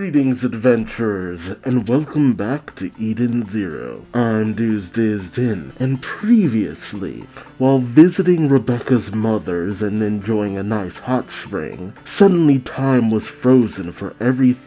Greetings, adventurers, and welcome back to Eden Zero. I'm Duuz-Diz-Din, and previously, while visiting Rebecca's mother's and enjoying a nice hot spring, suddenly time was frozen for everyone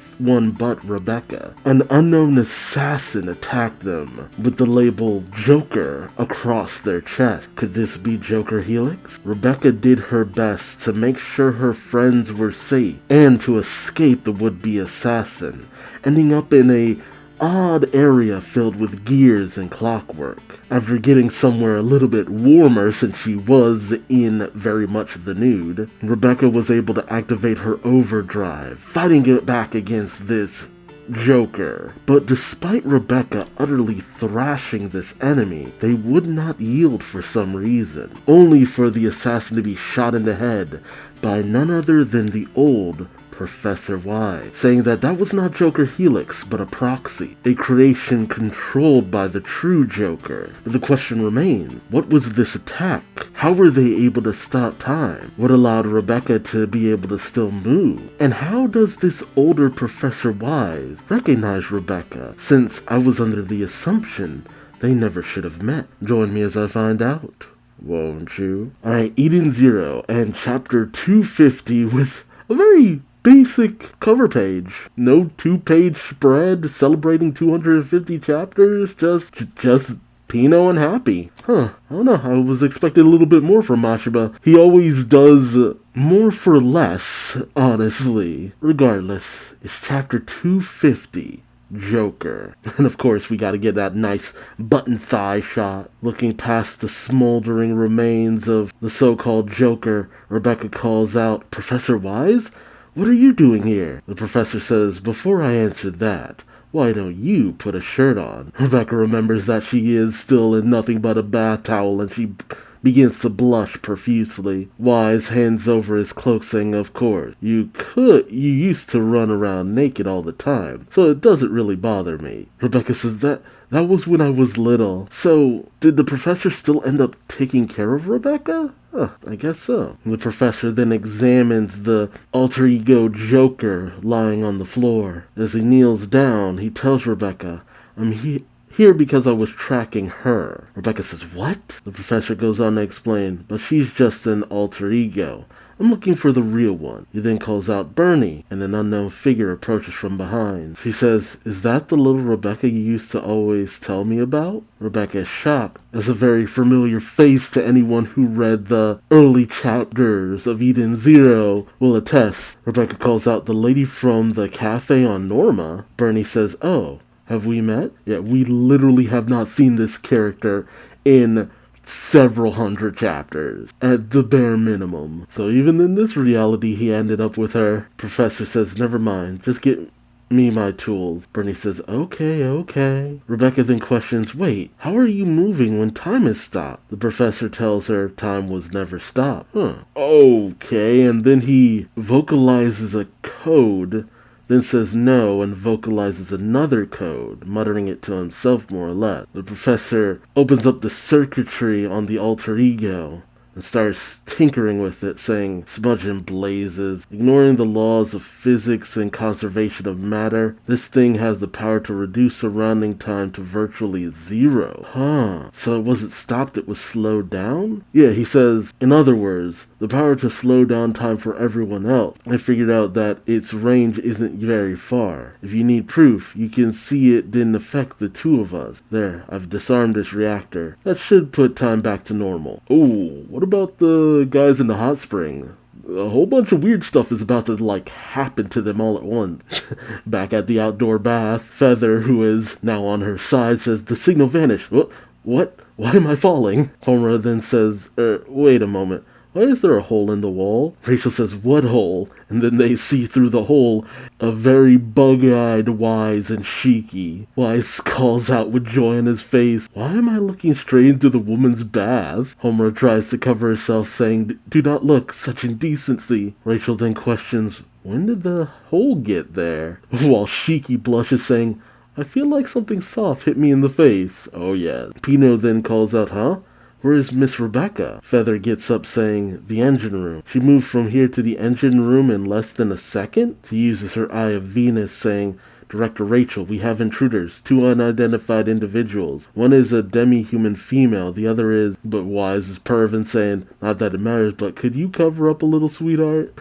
but Rebecca. An unknown assassin attacked them with the label Joker across their chest. Could this be Joker Helix? Rebecca did her best to make sure her friends were safe and to escape the would-be assassin, ending up in a odd area filled with gears and clockwork. After getting somewhere a little bit warmer since she was in very much the nude, Rebecca was able to activate her overdrive, fighting it back against this Joker. But despite Rebecca utterly thrashing this enemy, they would not yield for some reason, only for the assassin to be shot in the head by none other than the old Professor Y, saying that was not Joker Helix, but a proxy, a creation controlled by the true Joker. The question remains, what was this attack? How were they able to stop time? What allowed Rebecca to be able to still move? And how does this older Professor Y recognize Rebecca, since I was under the assumption they never should have met? Join me as I find out, won't you? Alright, Eden Zero and chapter 250 with a very basic cover page. No 2-page spread celebrating 250 chapters. Just Pino and happy. I don't know. I was expecting a little bit more from Mashiba. He always does more for less, honestly. Regardless, it's chapter 250. Joker. And of course, we gotta get that nice button thigh shot. Looking past the smoldering remains of the so-called Joker, Rebecca calls out, "Professor Wise? What are you doing here?" The professor says, "Before I answer that, why don't you put a shirt on?" Rebecca remembers that she is still in nothing but a bath towel, and she begins to blush profusely. Wise hands over his cloak, saying, "Of course, you used to run around naked all the time, so it doesn't really bother me." Rebecca says, That was when I was little. So, did the professor still end up taking care of Rebecca? I guess so. The professor then examines the alter ego Joker lying on the floor. As he kneels down, he tells Rebecca, "I'm here because I was tracking her." Rebecca says, "What?" The professor goes on to explain, "But she's just an alter ego. I'm looking for the real one." He then calls out, "Bernie," and an unknown figure approaches from behind. She says, "Is that the little Rebecca you used to always tell me about?" Rebecca is shocked, as a very familiar face to anyone who read the early chapters of Eden Zero will attest. Rebecca calls out, "The lady from the cafe on Norma." Bernie says, "Oh, have we met?" Yeah, we literally have not seen this character in several hundred chapters, at the bare minimum. So even in this reality, he ended up with her. Professor says, "Never mind, just get me my tools." Bernie says, Okay. Rebecca then questions, "Wait, how are you moving when time is stopped?" The professor tells her time was never stopped. Okay, and then he vocalizes a code, then says no and vocalizes another code, muttering it to himself more or less. The professor opens up the circuitry on the alter ego and starts tinkering with it, saying, "Smudge and blazes. Ignoring the laws of physics and conservation of matter, this thing has the power to reduce surrounding time to virtually zero." So it wasn't stopped, it was slowed down? Yeah, he says, in other words, the power to slow down time for everyone else. I figured out that its range isn't very far. If you need proof, you can see it didn't affect the two of us. There, I've disarmed this reactor. That should put time back to normal. What about the guys in the hot spring? A whole bunch of weird stuff is about to, happen to them all at once. Back at the outdoor bath, Feather, who is now on her side, says, "The signal vanished." What? Why am I falling? Homer then says, wait a moment. Why is there a hole in the wall? Rachel says, "What hole?" And then they see through the hole a very bug-eyed Wise and Shiki. Wise calls out with joy on his face, "Why am I looking straight into the woman's bath?" Homer tries to cover herself, saying, "Do not look, such indecency." Rachel then questions, "When did the hole get there?" While Shiki blushes, saying, "I feel like something soft hit me in the face." Oh yeah. Pino then calls out, "Huh? Where is Miss Rebecca? Feather gets up saying, the engine room. She moved from here to the engine room in less than a second? She uses her Eye of Venus saying, Director Rachel, we have intruders, 2 unidentified individuals. One is a demi-human female, the other is, but Wise is perving saying, not that it matters, but could you cover up a little, sweetheart?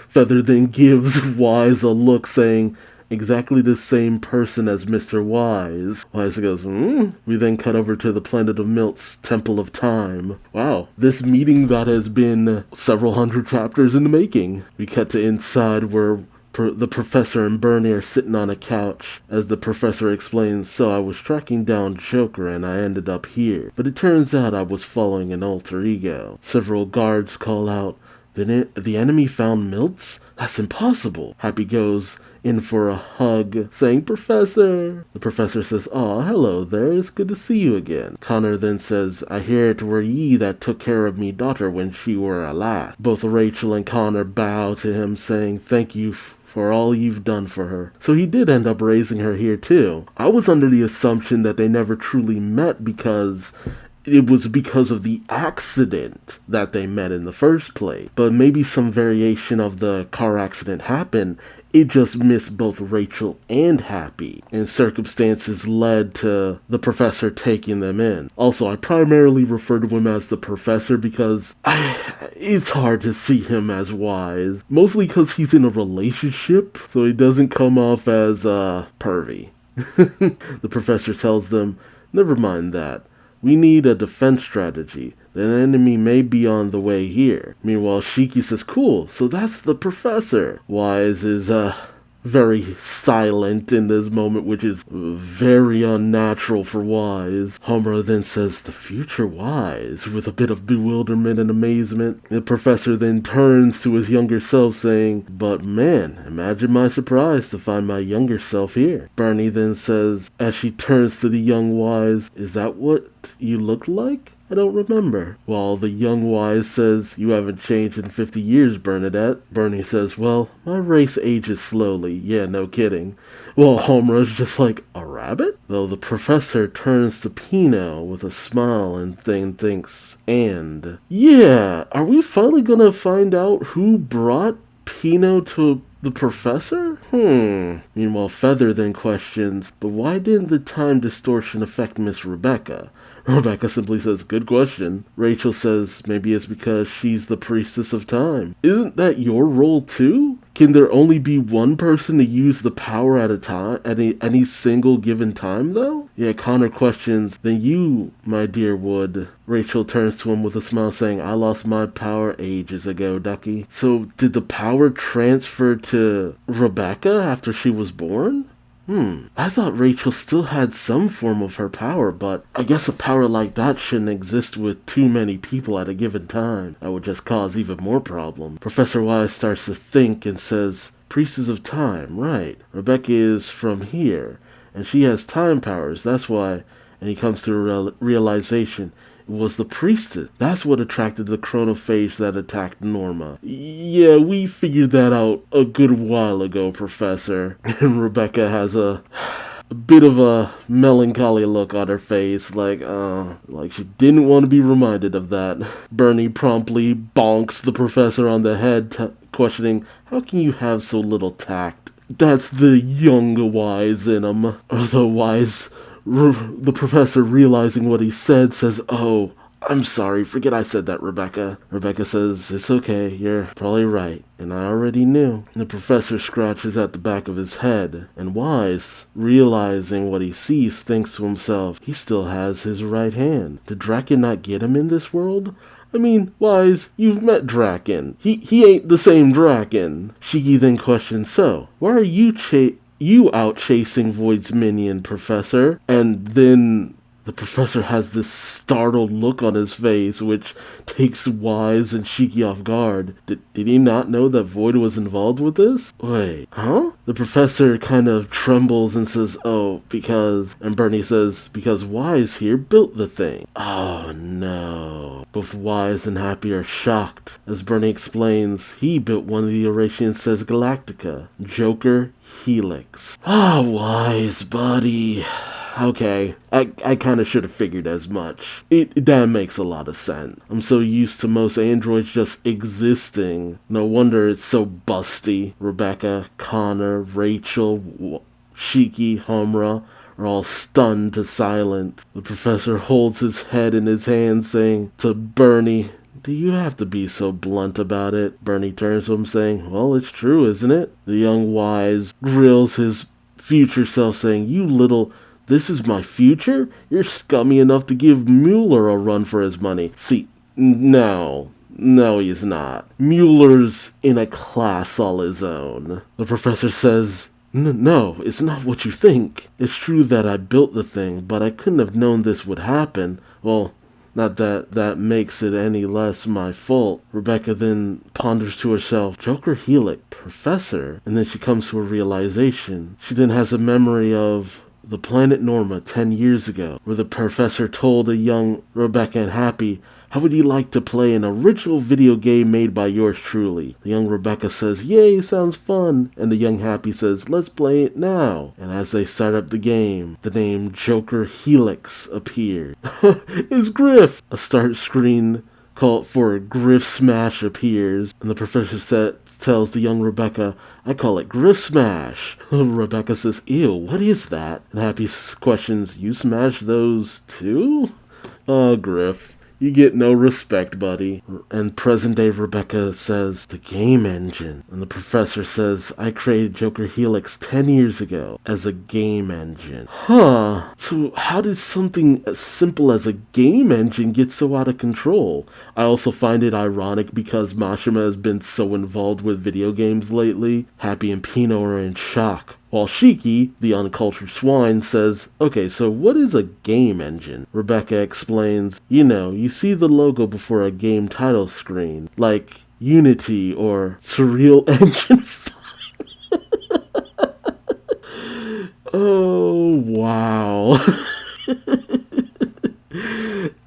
Feather then gives Wise a look saying, exactly the same person as Mr. Wise. Wise goes, We then cut over to the planet of Milt's Temple of Time. Wow, this meeting that has been several hundred chapters in the making. We cut to inside where the professor and Bernie are sitting on a couch. As the professor explains, so I was tracking down Joker and I ended up here. But it turns out I was following an alter ego. Several guards call out, the enemy found Miltz? That's impossible. Happy goes in for a hug, saying, Professor! The professor says, Aw, hello there, it's good to see you again. Connor then says, I hear it were ye that took care of me daughter when she were a lad. Both Rachel and Connor bow to him, saying, thank you for all you've done for her. So he did end up raising her here too. I was under the assumption that they never truly met because it was because of the accident that they met in the first place. But maybe some variation of the car accident happened. It just missed both Rachel and Happy, and circumstances led to the professor taking them in. Also, I primarily refer to him as the professor because it's hard to see him as Wise. Mostly because he's in a relationship, so he doesn't come off as pervy. The professor tells them, never mind that. We need a defense strategy. The enemy may be on the way here. Meanwhile, Shiki says, cool, so that's the professor. Wise is, very silent in this moment, which is very unnatural for Wise. Homura then says, the future Wise, with a bit of bewilderment and amazement. The professor then turns to his younger self saying, but man, imagine my surprise to find my younger self here. Bernie then says, as she turns to the young Wise, is that what you look like? I don't remember. While the young Wise says, you haven't changed in 50 years, Bernadette. Bernie says, well, my race ages slowly. Yeah, no kidding. Well, Homura's just like, a rabbit? Though the professor turns to Pino with a smile and then thinks, and yeah, are we finally gonna find out who brought Pino to the professor? Meanwhile, Feather then questions, but why didn't the time distortion affect Miss Rebecca? Rebecca simply says, good question. Rachel says, maybe it's because she's the priestess of time. Isn't that your role too? Can there only be one person to use the power at a time, at any single given time though? Yeah, Connor questions, then you, my dear, would. Rachel turns to him with a smile saying, I lost my power ages ago, Ducky. So did the power transfer to Rebecca after she was born? I thought Rachel still had some form of her power, but I guess a power like that shouldn't exist with too many people at a given time. That would just cause even more problems. Professor Wise starts to think and says, Priestess of Time, right. Rebecca is from here, and she has time powers, that's why. And he comes to a realization. It was the priestess. That's what attracted the chronophage that attacked Norma. Yeah, we figured that out a good while ago, Professor. And Rebecca has a bit of a melancholy look on her face, like she didn't want to be reminded of that. Bernie promptly bonks the professor on the head, questioning, how can you have so little tact? That's the young Wise in him. Or the Wise... The professor, realizing what he said, says, oh, I'm sorry, forget I said that, Rebecca. Rebecca says, it's okay, you're probably right, and I already knew. The professor scratches at the back of his head, and Wise, realizing what he sees, thinks to himself, he still has his right hand. Did Draken not get him in this world? I mean, Wise, you've met Draken. He ain't the same Draken. Shiki then questions, so, why are you out chasing Void's minion, Professor? And then the professor has this startled look on his face, which takes Wise and Shiki off guard. Did he not know that Void was involved with this? Wait, huh? The professor kind of trembles and says, oh, because... And Bernie says, because Wise here built the thing. Oh, no. Both Wise and Happy are shocked. As Bernie explains, he built one of the Eurasian says Galactica. Joker Helix. Ah, Wise, buddy. Okay, I kind of should have figured as much. That makes a lot of sense. I'm so used to most androids just existing. No wonder it's so busty. Rebecca, Connor, Rachel, Shiki, Homra are all stunned to silence. The professor holds his head in his hand, saying to Bernie, "Do you have to be so blunt about it?" Bernie turns to him, saying, "Well, it's true, isn't it?" The young wise grills his future self, saying, "You little... This is my future? You're scummy enough to give Mueller a run for his money." See, no. No, he's not. Mueller's in a class all his own. The professor says, No, it's not what you think. It's true that I built the thing, but I couldn't have known this would happen. Well, not that that makes it any less my fault." Rebecca then ponders to herself, Joker Helix, Professor, and then she comes to a realization. She then has a memory of the planet Norma 10 years ago, where the professor told a young Rebecca and Happy, "How would you like to play an original video game made by yours truly?" The young Rebecca says, "Yay, sounds fun." And the young Happy says, "Let's play it now." And as they start up the game, the name Joker Helix appeared. It's Griff! A start screen called for Griff Smash appears, and the professor tells the young Rebecca, "I call it Griff Smash." Rebecca says, "Ew, what is that?" And Happy questions, "You smash those too?" Oh, Griff. You get no respect, buddy. And present-day Rebecca says, "The game engine." And the professor says, "I created Joker Helix 10 years ago as a game engine." Huh. So how did something as simple as a game engine get so out of control? I also find it ironic because Mashima has been so involved with video games lately. Happy and Pino are in shock. While Shiki, the uncultured swine, says, "Okay, so what is a game engine?" Rebecca explains, you see the logo before a game title screen, like Unity or Surreal Engine 5. Oh, wow.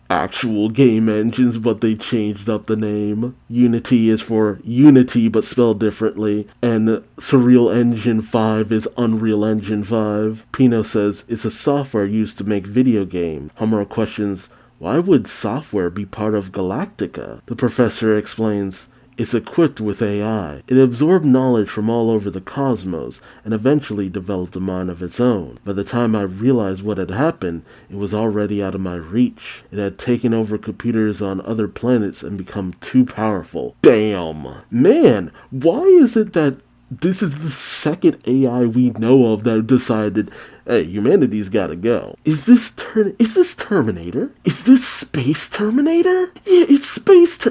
Actual game engines, but they changed up the name. Unity is for Unity, but spelled differently, and Surreal Engine 5 is Unreal Engine 5. Pino says it's a software used to make video games. Homura questions, why would software be part of Galactica? The professor explains, it's equipped with AI. It absorbed knowledge from all over the cosmos and eventually developed a mind of its own. By the time I realized what had happened, it was already out of my reach. It had taken over computers on other planets and become too powerful. Damn! Man, why is it that this is the second AI we know of that decided, hey, humanity's gotta go? Is this Terminator? Is this Space Terminator? Yeah, it's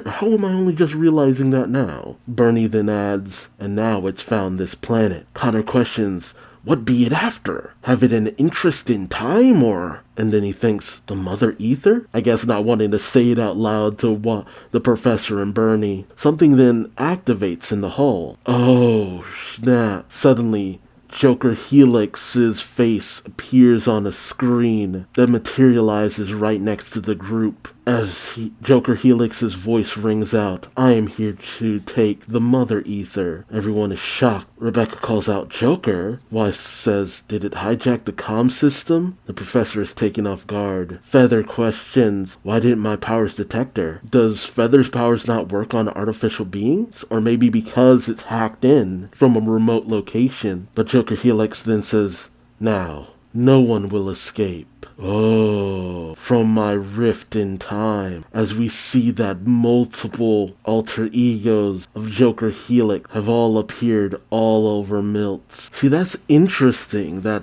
How am I only just realizing that now? Bernie then adds, and now it's found this planet. Connor questions, what be it after? Have it an interest in time, or... And then he thinks, the Mother Ether? I guess not wanting to say it out loud to the professor and Bernie. Something then activates in the hull. Oh, snap. Suddenly, Joker Helix's face appears on a screen that materializes right next to the group. As Joker Helix's voice rings out, I am here to take the Mother Ether. Everyone is shocked. Rebecca calls out, Joker? Weiss says, did it hijack the comm system? The professor is taken off guard. Feather questions, why didn't my powers detect her? Does Feather's powers not work on artificial beings? Or maybe because it's hacked in from a remote location? But Joker Helix then says, now, no one will escape. Oh, from my rift in time, as we see that multiple alter egos of Joker Helix have all appeared all over Miltz. See, that's interesting that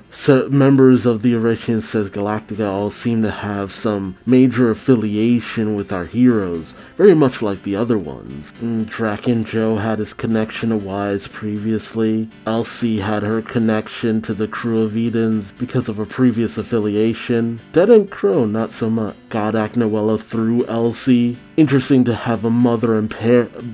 members of the Eretion Says Galactica all seem to have some major affiliation with our heroes, very much like the other ones. Draken Joe had his connection to Wise previously. Elsie had her connection to the crew of Edens because of a previous affiliation. Dead and Crow, not so much. Godak Noella through Elsie. Interesting to have a mother and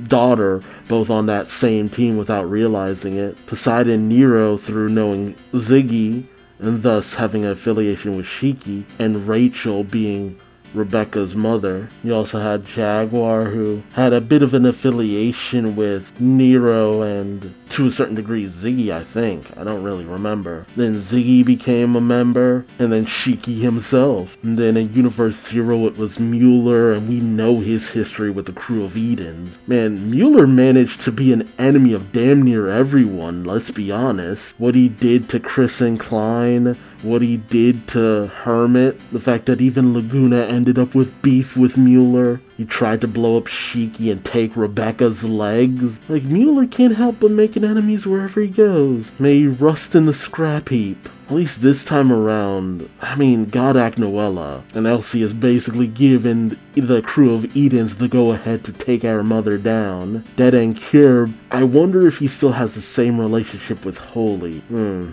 daughter both on that same team without realizing it. Poseidon Nero through knowing Ziggy, and thus having an affiliation with Shiki, and Rachel being Rebecca's mother. You also had Jaguar, who had a bit of an affiliation with Nero and, to a certain degree, Ziggy, I think. I don't really remember. Then Ziggy became a member, and then Shiki himself. And then in Universe Zero, it was Mueller, and we know his history with the crew of Edens. Man, Mueller managed to be an enemy of damn near everyone, let's be honest. What he did to Chris and Klein, what he did to Hermit, the fact that even Laguna ended up with beef with Mueller. He tried to blow up Shiki and take Rebecca's legs. Like, Mueller can't help but making enemies wherever he goes. May he rust in the scrap heap. At least this time around, Godak Noella and Elsie has basically given the crew of Edens the go-ahead to take our mother down. Dead End Cure, I wonder if he still has the same relationship with Holy.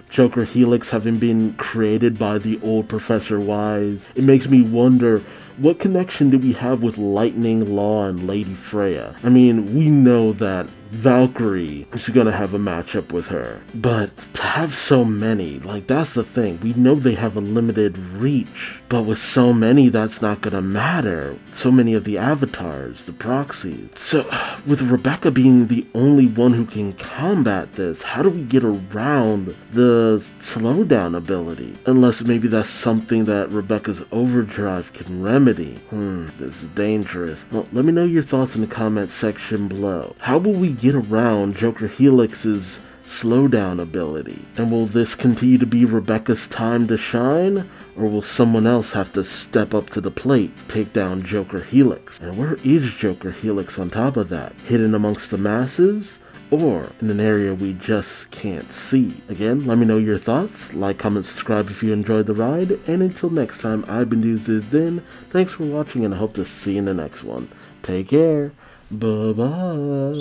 Joker Helix having been created by the old Professor Wise, it makes me wonder, what connection do we have with Lightning Law and Lady Freya? We know that Valkyrie is gonna have a matchup with her, but to have so many, that's the thing. We know they have a limited reach, but with so many, that's not gonna matter. So many of the avatars, the proxies. So, with Rebecca being the only one who can combat this, how do we get around the slowdown ability? Unless maybe that's something that Rebecca's overdrive can remedy. This is dangerous. Well, let me know your thoughts in the comment section below. How will we get around Joker Helix's slowdown ability? And will this continue to be Rebecca's time to shine? Or will someone else have to step up to the plate to take down Joker Helix? And where is Joker Helix on top of that? Hidden amongst the masses? Or in an area we just can't see? Again, let me know your thoughts. Like, comment, subscribe if you enjoyed the ride. And until next time, I've been Duuz-Diz-Din. Thanks for watching, and I hope to see you in the next one. Take care. Bye-bye.